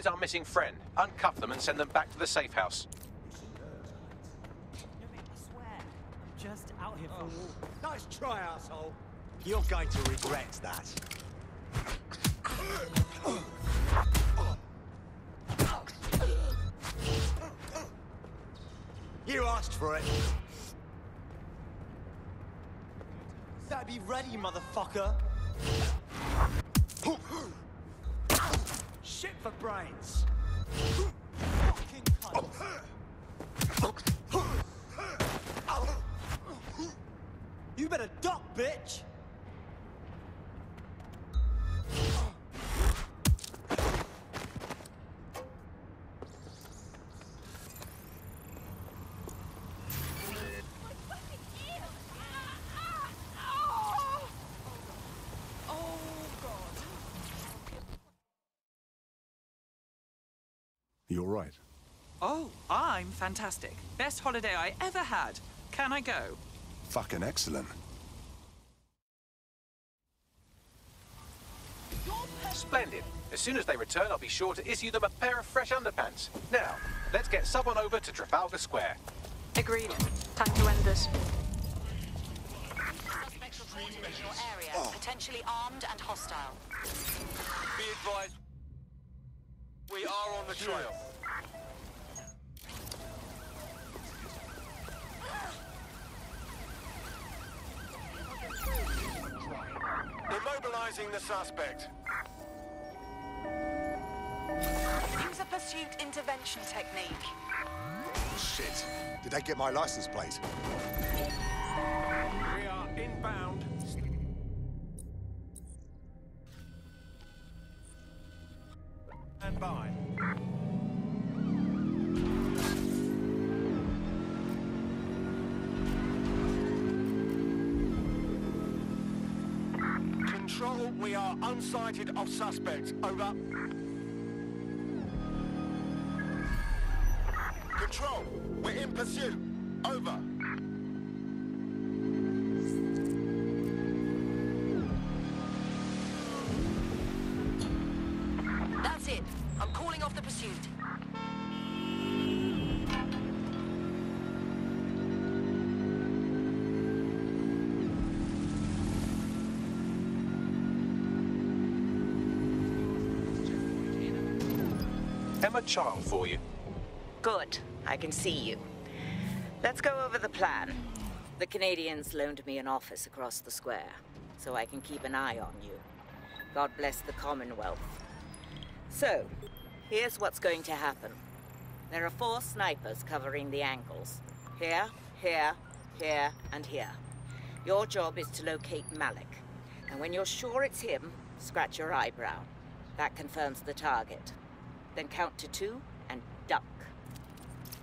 Where's our missing friend? Uncuff them and send them back to the safe house. I swear, I'm just out here for a walk. Nice try, asshole. You're going to regret that. You asked for it. Better be ready, motherfucker. Shit for brains. Fucking cunt. You better duck, bitch. You all right? Oh, I'm fantastic. Best holiday I ever had. Can I go? Fucking excellent. Splendid. As soon as they return, I'll be sure to issue them a pair of fresh underpants. Now, let's get someone over to Trafalgar Square. Agreed. Time to end this. Suspects reported in your area, potentially armed and hostile. Be advised, we are on the trail. Immobilizing the suspect. Use a pursuit intervention technique. Shit. Did they get my license plate? We are inbound. Stand by. Control, we are unsighted of suspects. Over. Control, we're in pursuit. Over. That's it. I'm calling off the pursuit. Emma Child for you. Good. I can see you. Let's go over the plan. The Canadians loaned me an office across the square, so I can keep an eye on you. God bless the Commonwealth. So, here's what's going to happen. There are 4 snipers covering the angles. Here, here, here, and here. Your job is to locate Malik. And when you're sure it's him, scratch your eyebrow. That confirms the target. Then count to 2 and duck.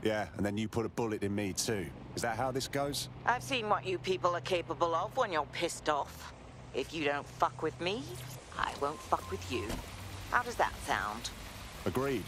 Yeah, and then you put a bullet in me too. Is that how this goes? I've seen what you people are capable of when you're pissed off. If you don't fuck with me, I won't fuck with you. How does that sound? Agreed.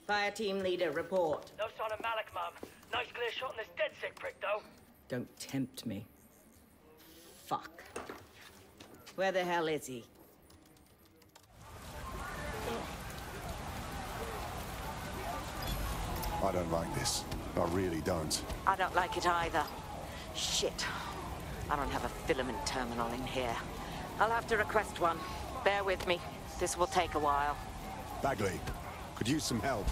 Fire team leader, report. No sign of Malik, Mum. Nice clear shot on this dead sick prick, though. Don't tempt me. Fuck. Where the hell is he? I don't like this. I really don't. I don't like it either. Shit. I don't have a filament terminal in here. I'll have to request one. Bear with me. This will take a while. Bagley, could use some help.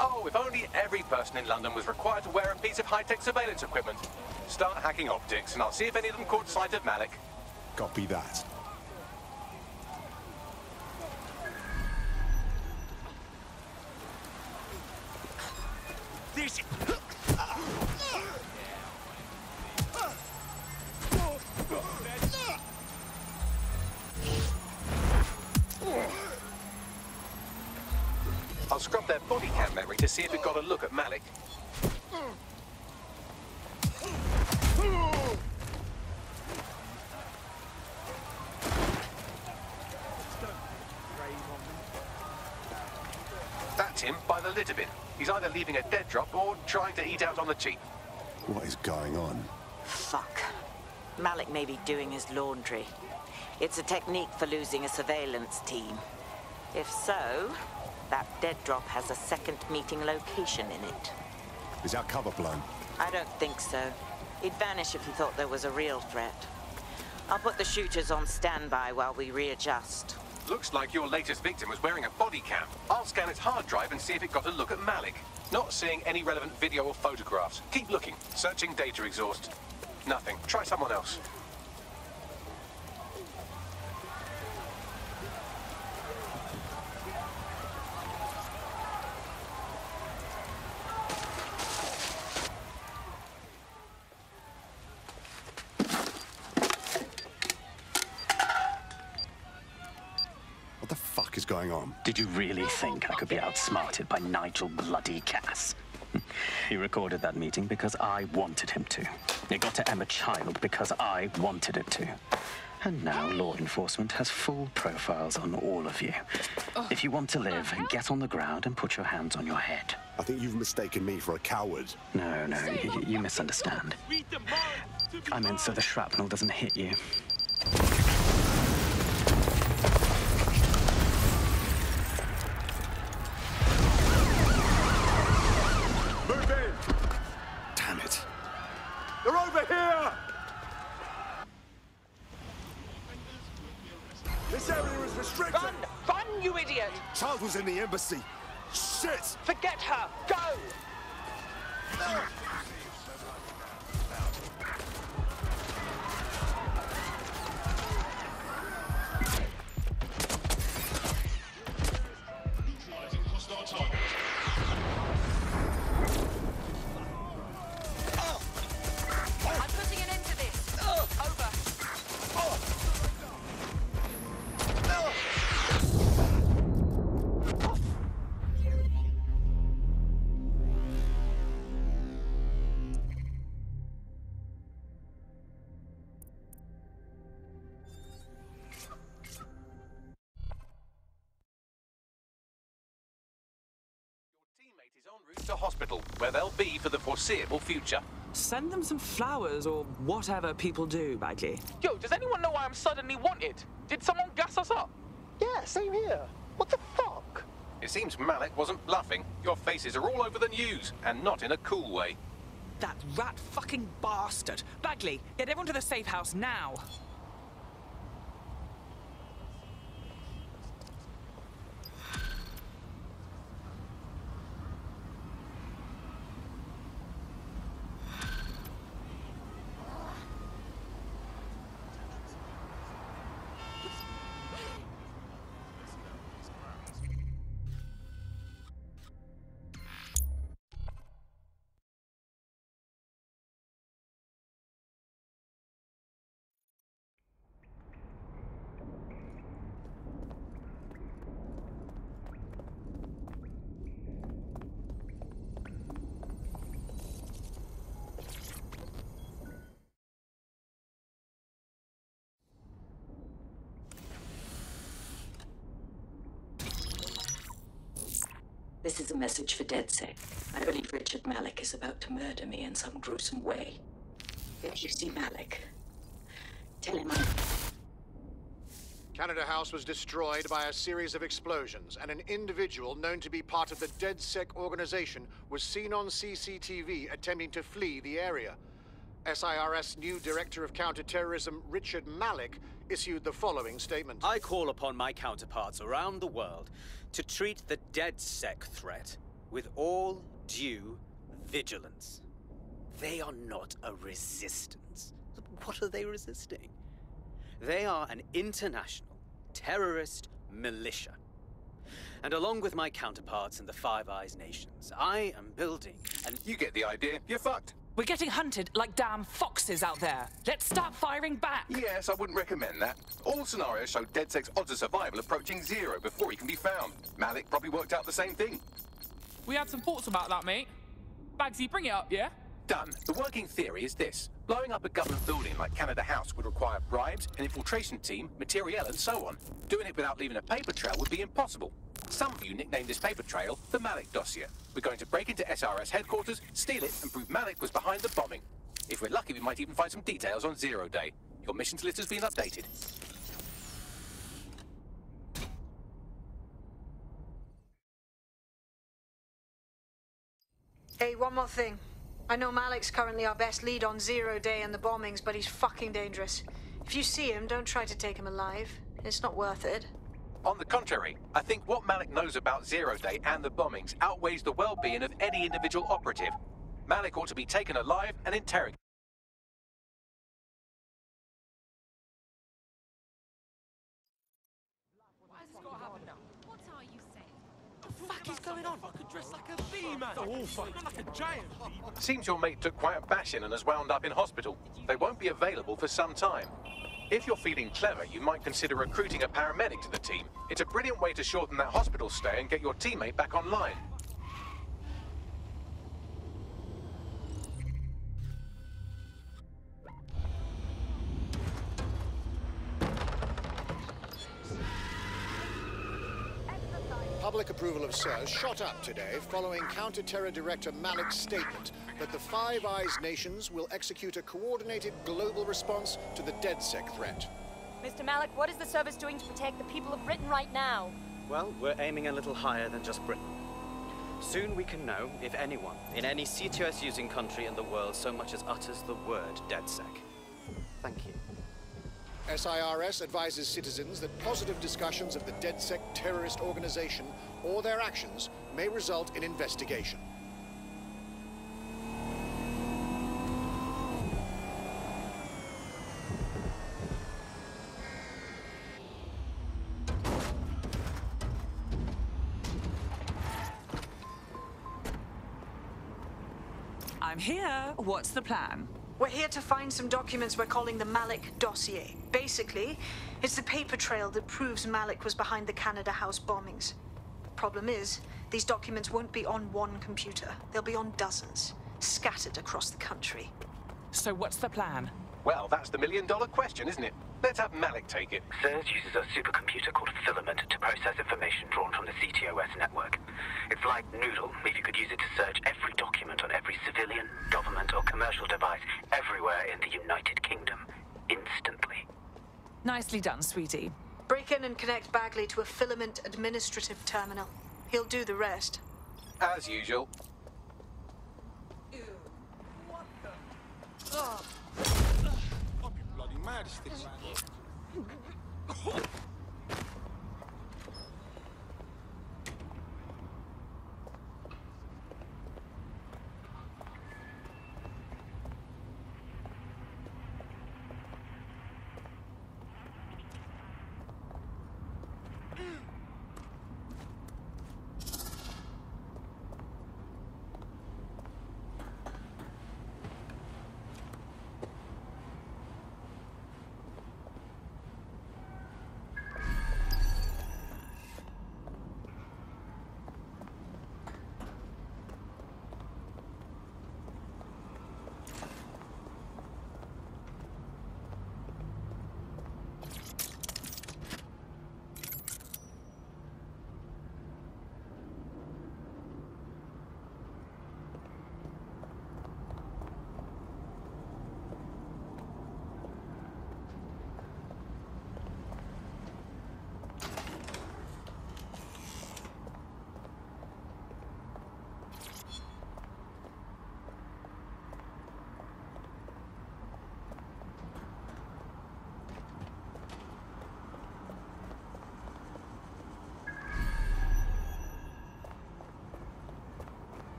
Oh, if only every person in London was required to wear a piece of high-tech surveillance equipment. Start hacking optics, and I'll see if any of them caught sight of Malik. Copy that. This... I'll scrub their body cam memory to see if it got a look at Malik. by the lit of it. He's either leaving a dead drop or trying to eat out on the cheap. What is going on? Fuck. Malik may be doing his laundry. It's a technique for losing a surveillance team. If so, that dead drop has a second meeting location in it. Is our cover blown? I don't think so. He'd vanish if he thought there was a real threat. I'll put the shooters on standby while we readjust. Looks like your latest victim was wearing a body cam. I'll scan its hard drive and see if it got a look at Malik. Not seeing any relevant video or photographs. Keep looking. Searching data exhaust. Nothing. Try someone else. What the fuck is going on? Did you really think I could be outsmarted by Nigel bloody Cass? He recorded that meeting because I wanted him to. It got to Emma Child because I wanted it to. And now law enforcement has full profiles on all of you. If you want to live, get on the ground and put your hands on your head. I think you've mistaken me for a coward. No, you misunderstand. I meant so the shrapnel doesn't hit you. Move in! Damn it. They're over here! This area is restricted! Run! Run, you idiot! Child was in the embassy. Shit! Forget her! Go! I'm putting an end to this. Over. Teammate is en route to hospital, where they'll be for the foreseeable future. Send them some flowers or whatever people do, Bagley. Yo, does anyone know why I'm suddenly wanted? Did someone gas us up? Yeah, same here. What the fuck? It seems Malik wasn't bluffing. Your faces are all over the news, and not in a cool way. That rat fucking bastard. Bagley, get everyone to the safe house now. This is a message for DedSec. I believe Richard Malik is about to murder me in some gruesome way. If you see Malik, tell him I'm... Canada House was destroyed by a series of explosions, and an individual known to be part of the DedSec organization was seen on CCTV attempting to flee the area. SIRS new Director of Counterterrorism Richard Malik issued the following statement. I call upon my counterparts around the world to treat the DedSec threat with all due vigilance. They are not a resistance. What are they resisting? They are an international terrorist militia. And along with my counterparts in the Five Eyes nations, I am building and you get the idea. You're fucked. We're getting hunted like damn foxes out there. Let's start firing back. Yes, I wouldn't recommend that. All scenarios show DedSec's odds of survival approaching 0 before he can be found. Malik probably worked out the same thing. We had some thoughts about that, mate. Bagsy, bring it up, yeah? Done. The working theory is this. Blowing up a government building like Canada House would require bribes, an infiltration team, materiel, and so on. Doing it without leaving a paper trail would be impossible. Some of you nicknamed this paper trail the Malik dossier. We're going to break into SRS headquarters, steal it, and prove Malik was behind the bombing. If we're lucky, we might even find some details on Zero Day. Your missions list has been updated. Hey, one more thing. I know Malik's currently our best lead on Zero Day and the bombings, but he's fucking dangerous. If you see him, don't try to take him alive. It's not worth it. On the contrary, I think what Malik knows about Zero Day and the bombings outweighs the well-being of any individual operative. Malik ought to be taken alive and interrogated. What is going on? Fucking dressed like a bee, man. Oh, fuck. Like a giant bee. Seems your mate took quite a bashing and has wound up in hospital. They won't be available for some time. If you're feeling clever, you might consider recruiting a paramedic to the team. It's a brilliant way to shorten that hospital stay and get your teammate back online. Public approval of SIRS shot up today following Counter-Terror Director Malik's statement that the Five Eyes nations will execute a coordinated global response to the DedSec threat. Mr. Malik, what is the service doing to protect the people of Britain right now? Well, we're aiming a little higher than just Britain. Soon we can know if anyone in any CTOS-using country in the world so much as utters the word DedSec. Thank you. SIRS advises citizens that positive discussions of the DedSec terrorist organization or their actions may result in investigation. I'm here. What's the plan? We're here to find some documents we're calling the Malik dossier. Basically, it's the paper trail that proves Malik was behind the Canada House bombings. Problem is, these documents won't be on one computer. They'll be on dozens, scattered across the country. So what's the plan? Well, that's the million-dollar question, isn't it? Let's have Malik take it. SIRS uses a supercomputer called Filament to process information drawn from the CTOS network. It's like Noodle, if you could use it to search every document on every civilian, government, or commercial device everywhere in the United Kingdom, instantly. Nicely done, sweetie. Break in and connect Bagley to a Filament administrative terminal. He'll do the rest. As usual. Ew. What the? Ugh. I'll be bloody mad if this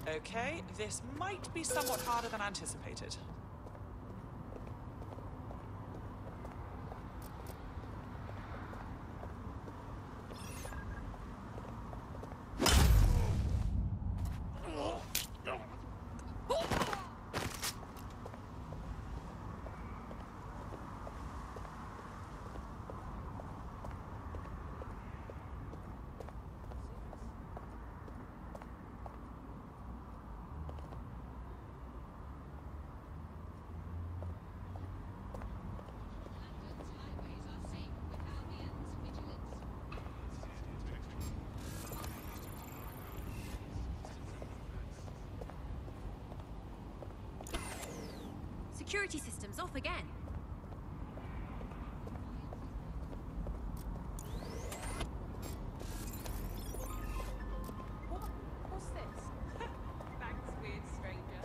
Okay, this might be somewhat harder than anticipated. Security systems off again. What's this? Thanks, weird stranger.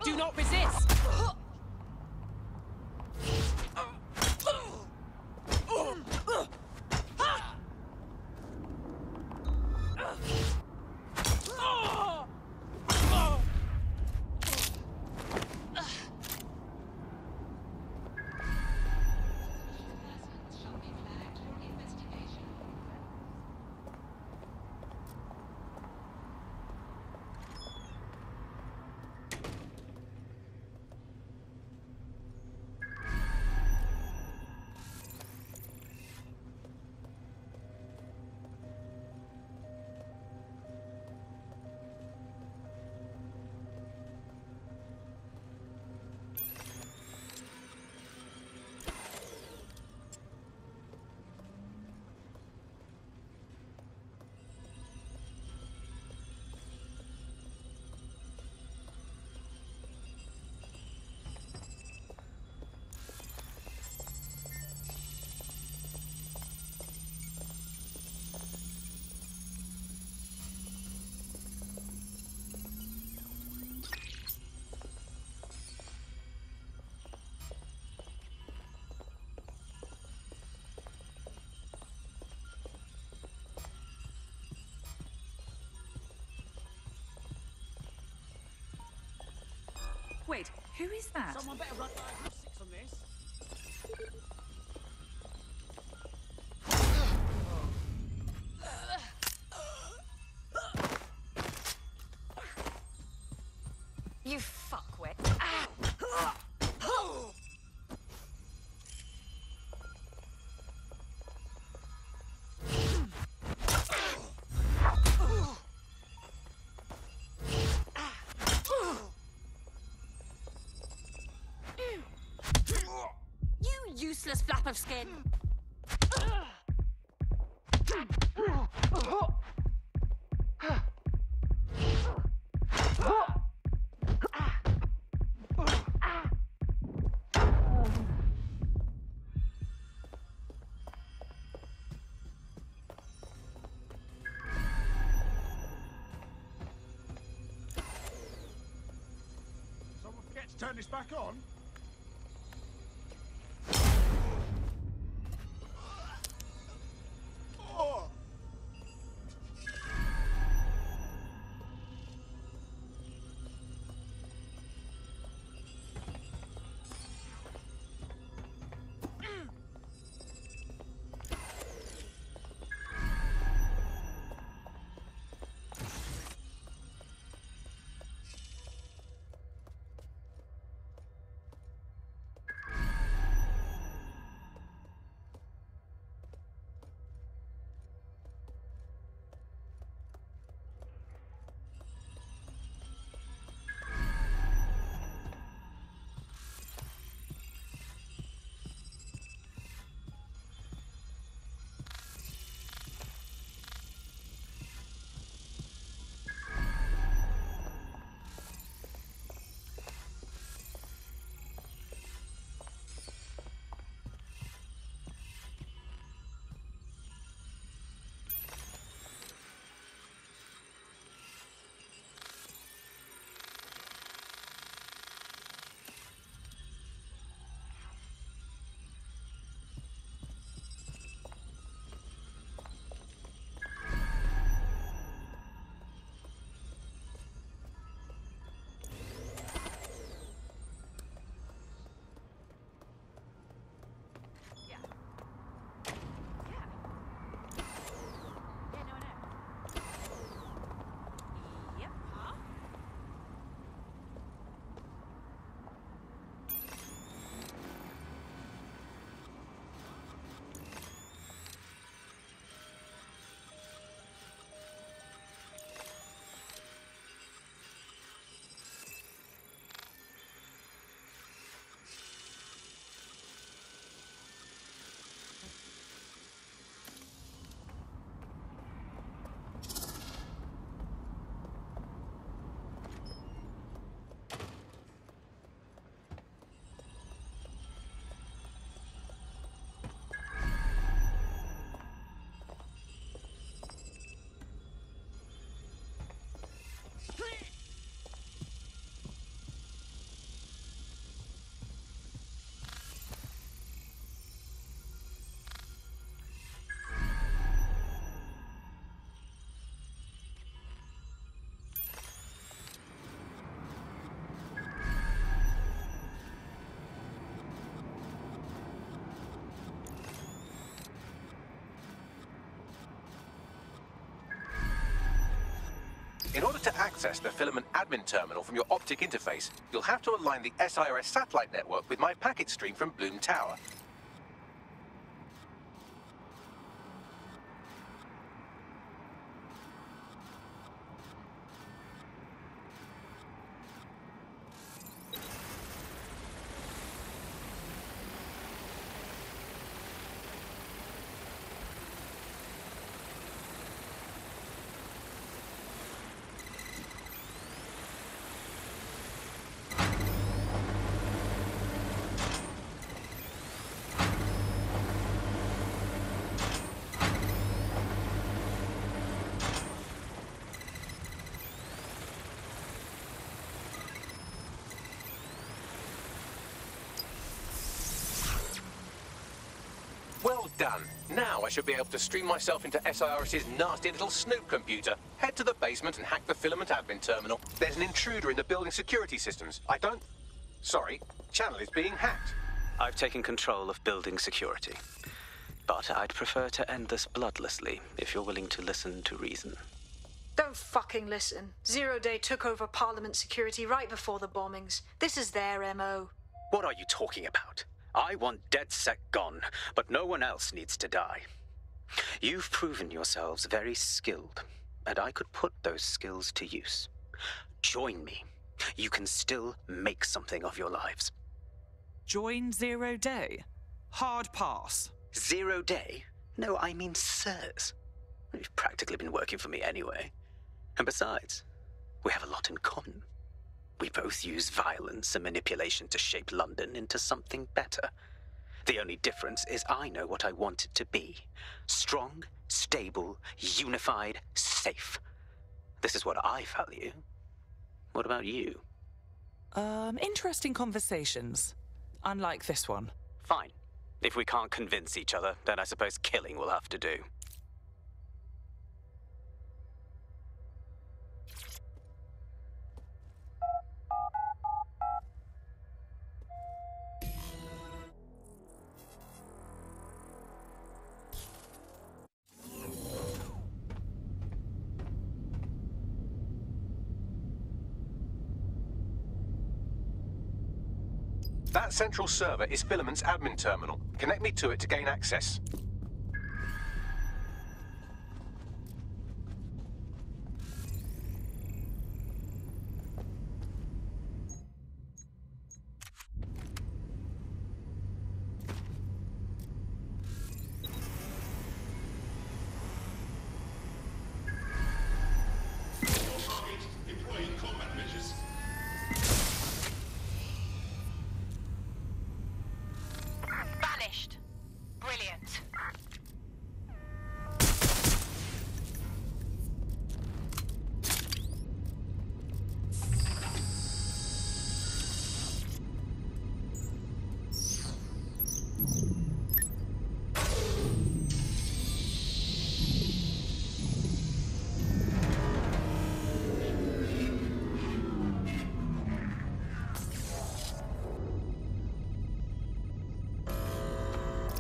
Do not resist! Wait, who is that? Someone better run diagnostics on this. You fuckwit. You useless flap of skin. Someone forget to turn this back on? In order to access the Filament admin terminal from your optic interface, you'll have to align the SIRS satellite network with my packet stream from Bloom Tower. Well done. Now I should be able to stream myself into SIRS's nasty little snoop computer, head to the basement and hack the Filament admin terminal. There's an intruder in the building security systems. Sorry, channel is being hacked. I've taken control of building security. But I'd prefer to end this bloodlessly, if you're willing to listen to reason. Don't fucking listen. Zero Day took over Parliament security right before the bombings. This is their MO. What are you talking about? I want DedSec gone, but no one else needs to die. You've proven yourselves very skilled, and I could put those skills to use. Join me. You can still make something of your lives. Join Zero Day? Hard pass. Zero Day? No, I mean sirs. You've practically been working for me anyway. And besides, we have a lot in common. We both use violence and manipulation to shape London into something better. The only difference is I know what I want it to be. Strong, stable, unified, safe. This is what I value. What about you? Interesting conversations. Unlike this one. Fine. If we can't convince each other, then I suppose killing will have to do. That central server is Filament's admin terminal. Connect me to it to gain access.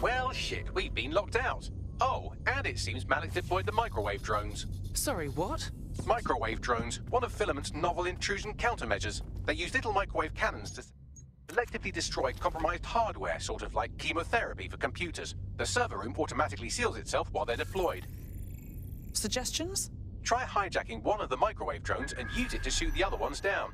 Well, shit, we've been locked out. Oh, and it seems Malik deployed the microwave drones. Sorry, what? Microwave drones, one of Filament's novel intrusion countermeasures. They use little microwave cannons to selectively destroy compromised hardware, sort of like chemotherapy for computers. The server room automatically seals itself while they're deployed. Suggestions? Try hijacking one of the microwave drones and use it to shoot the other ones down.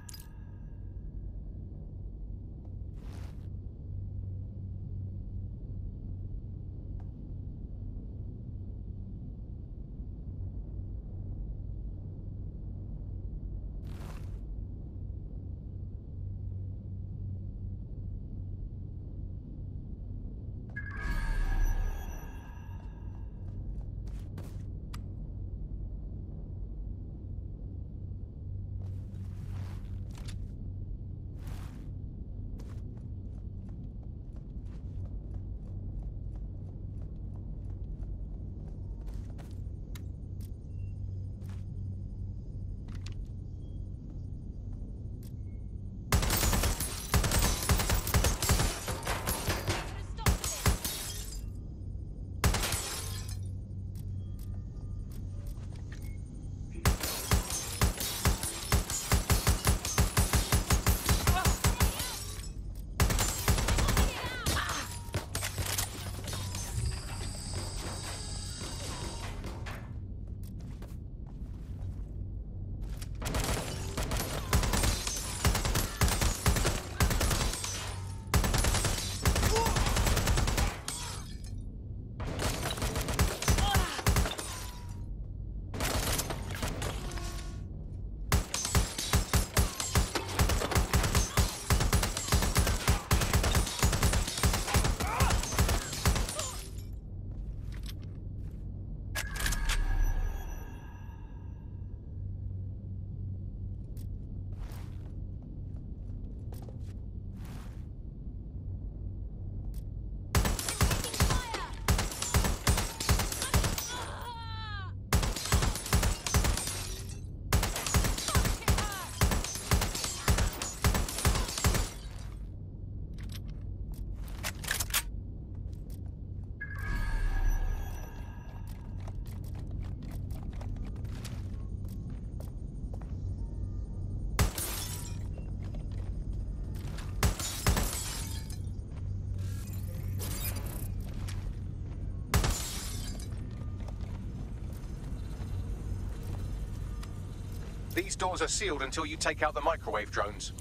These doors are sealed until you take out the microwave drones.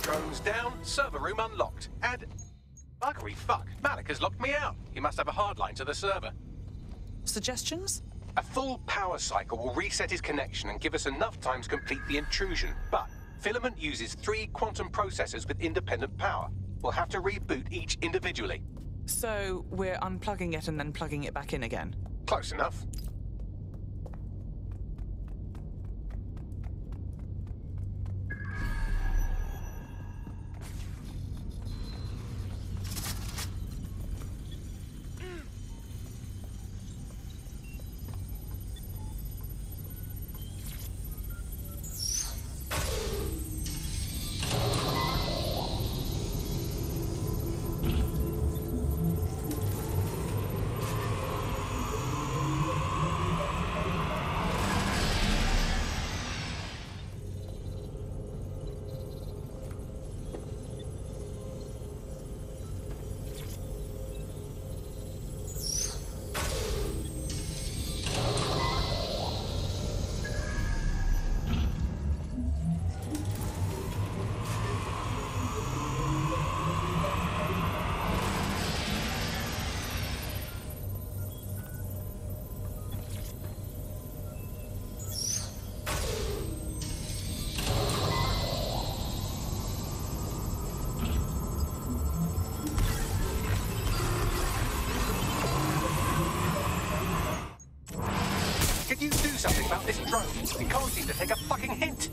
Drones down, server room unlocked. And... buggery fuck, Malik has locked me out. He must have a hard line to the server. Suggestions? A full power cycle will reset his connection and give us enough time to complete the intrusion. But Filament uses 3 quantum processors with independent power. We'll have to reboot each individually. So we're unplugging it and then plugging it back in again? Close enough. Can you do something about this drone? We can't seem to take a fucking hint.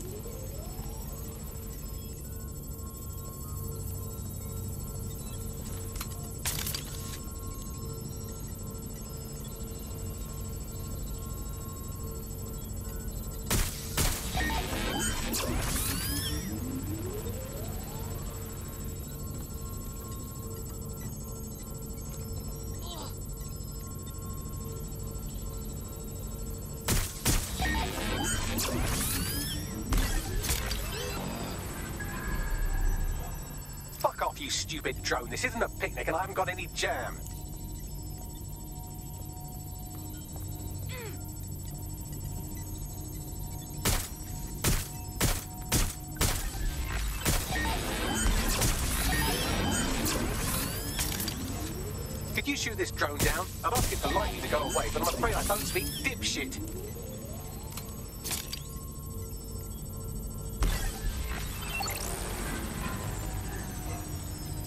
Fuck off, you stupid drone. This isn't a picnic and I haven't got any jam. Could you shoot this drone down? I'd ask it politely to go away, but I'm afraid I don't speak dipshit.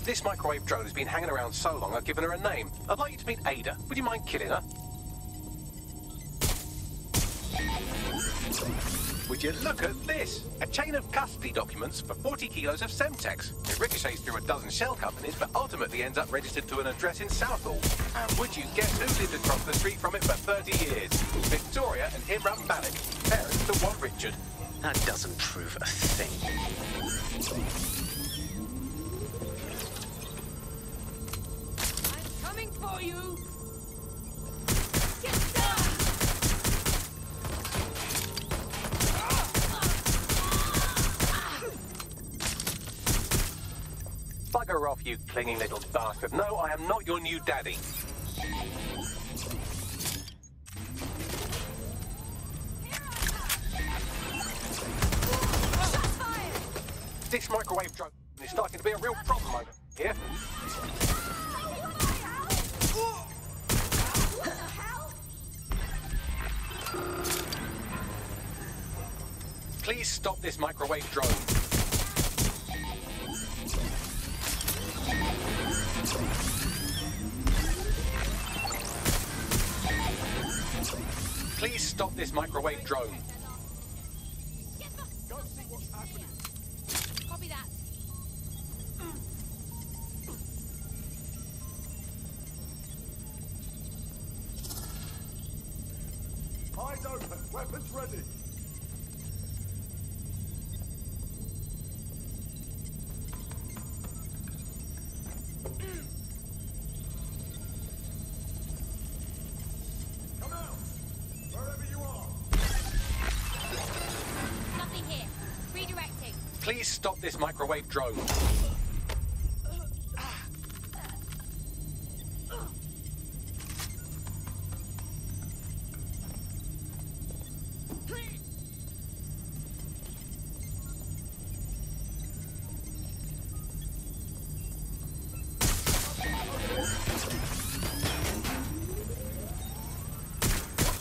This microwave drone has been hanging around so long I've given her a name. I'd like you to meet Ada. Would you mind killing her? Would you look at this? A chain of custody documents for 40 kilos of Semtex. It ricochets through a dozen shell companies, but ultimately ends up registered to an address in Southall. And would you guess who lived across the street from it for 30 years? Victoria and Imran Malik, parents to one Richard. That doesn't prove a thing. for you! Bugger off, you clinging little bastard. No, I am not your new daddy. This microwave drone is starting to be a real problem over here. Please stop this microwave drone. Please stop this microwave drone. Go see what's happening. Copy that. Eyes open, weapons ready. Come out, wherever you are. Nothing here. Redirecting. Please stop this microwave drone.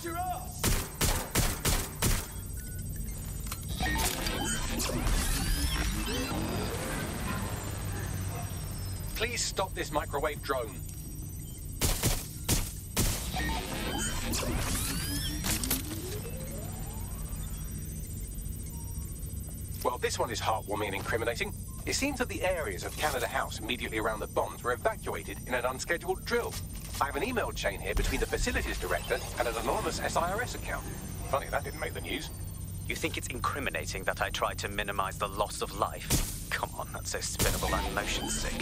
Your ass! Please stop this microwave drone. Well, this one is heartwarming and incriminating. It seems that the areas of Canada House immediately around the bombs were evacuated in an unscheduled drill. I have an email chain here between the facilities director and an anonymous SIRS account. Funny, that didn't make the news. You think it's incriminating that I tried to minimize the loss of life? Come on, that's so spinnable and motion sick.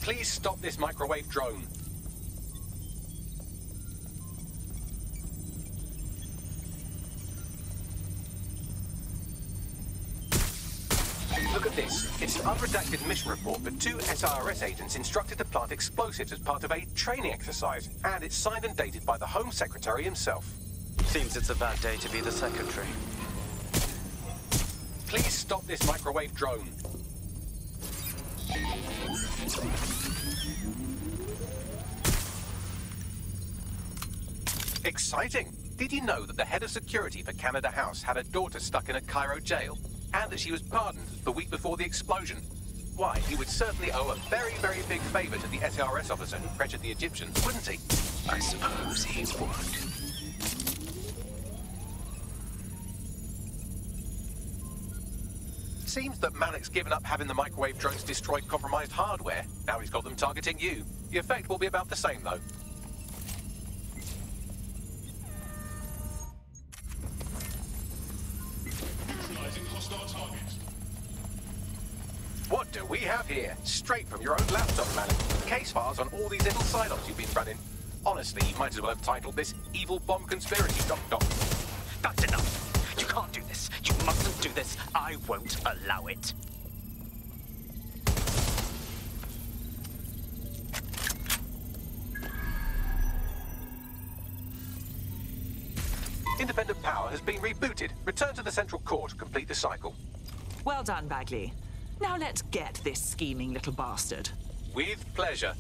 Please stop this microwave drone. Look at this. It's an unredacted mission report, but 2 SIRS agents instructed to plant explosives as part of a training exercise, and it's signed and dated by the Home Secretary himself. Seems it's a bad day to be the secretary. Please stop this microwave drone. Exciting! Did you know that the head of security for Canada House had a daughter stuck in a Cairo jail? And that she was pardoned the week before the explosion? Why, he would certainly owe a very, very big favor to the SRS officer who pressured the Egyptians, wouldn't he? I suppose he would. Seems that Malik's given up having the microwave drones destroy compromised hardware. Now he's got them targeting you. The effect will be about the same, though. Neutralizing hostile targets. What do we have here? Straight from your own laptop, Malik. Case files on all these little silos you've been running. Honestly, you might as well have titled this Evil Bomb Conspiracy, Doc. That's enough. You can't do this. You mustn't do this. I won't allow it. Independent power has been rebooted. Return to the central core to complete the cycle. Well done, Bagley. Now let's get this scheming little bastard. With pleasure.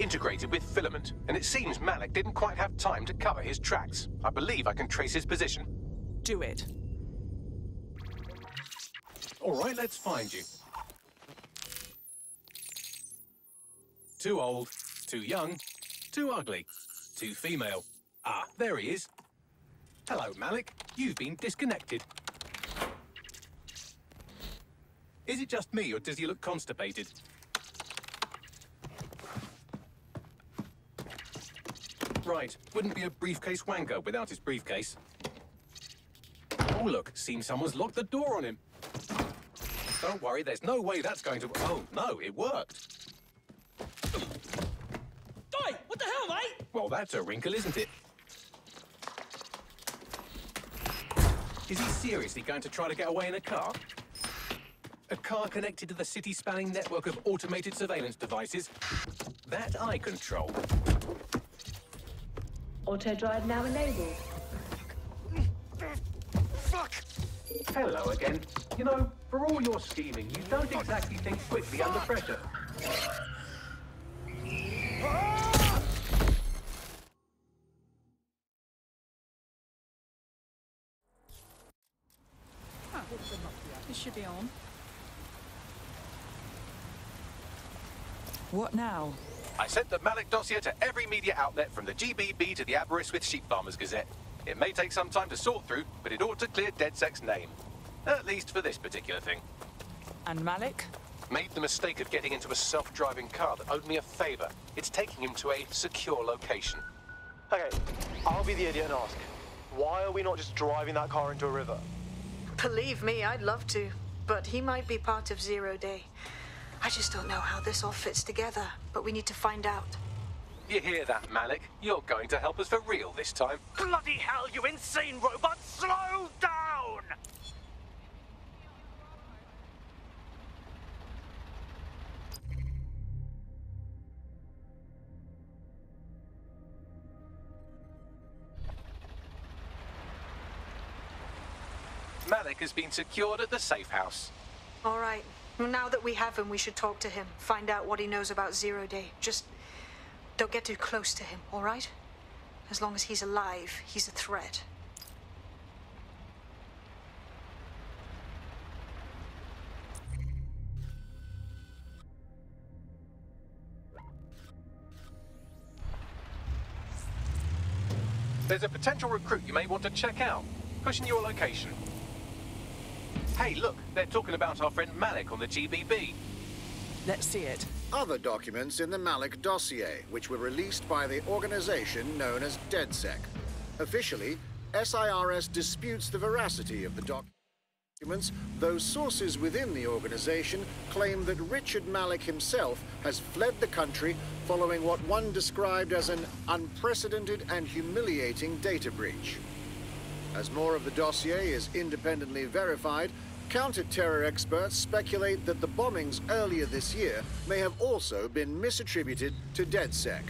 integrated with Filament, and it seems Malik didn't quite have time to cover his tracks. I believe I can trace his position. Do it. All right, let's find you. Too old, too young, too ugly, too female. Ah, there he is. Hello, Malik. You've been disconnected. Is it just me, or does he look constipated? Right, wouldn't be a briefcase wanker without his briefcase. Oh, look, seems someone's locked the door on him. Don't worry, there's no way that's going to... Oh, no, it worked. Oi, what the hell, mate? Well, that's a wrinkle, isn't it? Is he seriously going to try to get away in a car? A car connected to the city-spanning network of automated surveillance devices? That I control. Auto-drive now enabled. Fuck! Hello again. You know, for all your scheming, you don't exactly think quickly under pressure. This should be on. What now? I sent the Malik dossier to every media outlet from the GBB to the Aberystwyth Sheep Farmers Gazette. It may take some time to sort through, but it ought to clear DedSec's name. At least for this particular thing. And Malik? Made the mistake of getting into a self-driving car that owed me a favor. It's taking him to a secure location. Okay, I'll be the idiot and ask, why are we not just driving that car into a river? Believe me, I'd love to, but he might be part of Zero Day. I just don't know how this all fits together, but we need to find out. You hear that, Malik? You're going to help us for real this time. Bloody hell, you insane robot! Slow down! Malik has been secured at the safe house. All right. Well, now that we have him, we should talk to him. Find out what he knows about Zero Day. Just don't get too close to him, all right? As long as he's alive, he's a threat. There's a potential recruit you may want to check out. Pushing your location. Hey, look, they're talking about our friend Malik on the GBB. Let's see it. Other documents in the Malik dossier, which were released by the organization known as DedSec. Officially, SIRS disputes the veracity of the documents, though sources within the organization claim that Richard Malik himself has fled the country following what one described as an unprecedented and humiliating data breach. As more of the dossier is independently verified, counter-terror experts speculate that the bombings earlier this year may have also been misattributed to DedSec.